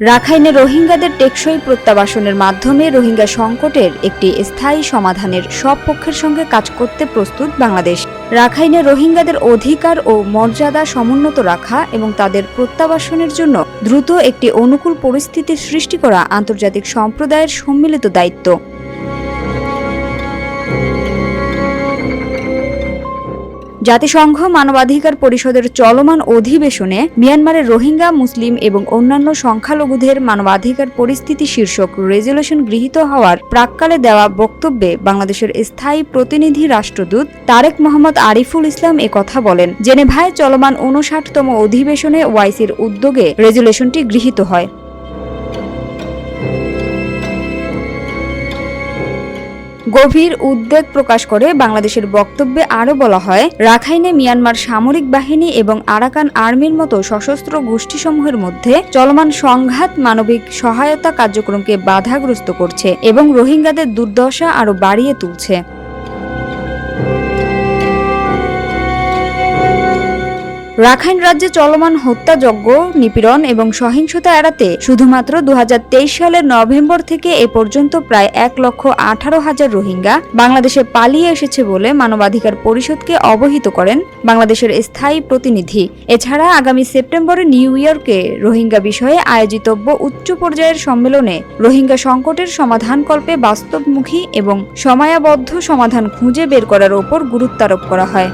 রাখাইনে রোহিঙ্গাদের টেকসই প্রত্যাবাসনের মাধ্যমে রোহিঙ্গা সংকটের একটি স্থায়ী সমাধানের সব পক্ষের সঙ্গে কাজ করতে প্রস্তুত বাংলাদেশ। রাখাইনে রোহিঙ্গাদের অধিকার ও মর্যাদা সমুন্নত রাখা এবং তাদের প্রত্যাবাসনের জন্য দ্রুত একটি অনুকূল পরিস্থিতি সৃষ্টি করা আন্তর্জাতিক সম্প্রদায়ের সম্মিলিত দায়িত্ব। জাতিসংঘ মানবাধিকার পরিষদের চলমান অধিবেশনে মিয়ানমারের রোহিঙ্গা, মুসলিম এবং অন্যান্য সংখ্যালঘুদের মানবাধিকার পরিস্থিতি শীর্ষক রেজুলেশন গৃহীত হওয়ার প্রাক্কালে দেওয়া বক্তব্যে বাংলাদেশের স্থায়ী প্রতিনিধি রাষ্ট্রদূত তারেক মোহাম্মদ আরিফুল ইসলাম কথা বলেন। জেনেভায় চলমান ৫৯তম অধিবেশনে ওআইসির উদ্যোগে রেজুলেশনটি গৃহীত হয়। গভীর উদ্বেগ প্রকাশ করে বাংলাদেশের বক্তব্যে আরও বলা হয়, রাখাইনে মিয়ানমার সামরিক বাহিনী এবং আরাকান আর্মির মতো সশস্ত্র গোষ্ঠীসমূহের মধ্যে চলমান সংঘাত মানবিক সহায়তা কার্যক্রমকে বাধাগ্রস্ত করছে এবং রোহিঙ্গাদের দুর্দশা আরও বাড়িয়ে তুলছে। রাখাইন রাজ্যে চলমান হত্যাযজ্ঞ, নিপীড়ন এবং সহিংসতা এড়াতে শুধুমাত্র ২০২৩ সালের নভেম্বর থেকে এ পর্যন্ত প্রায় ১,১৮,০০০ রোহিঙ্গা বাংলাদেশে পালিয়ে এসেছে বলে মানবাধিকার পরিষদকে অবহিত করেন বাংলাদেশের স্থায়ী প্রতিনিধি। এছাড়া আগামী সেপ্টেম্বরে নিউ ইয়র্কে রোহিঙ্গা বিষয়ে আয়োজিতব্য উচ্চ পর্যায়ের সম্মেলনে রোহিঙ্গা সংকটের সমাধানকল্পে বাস্তবমুখী এবং সময়াবদ্ধ সমাধান খুঁজে বের করার ওপর গুরুত্বারোপ করা হয়।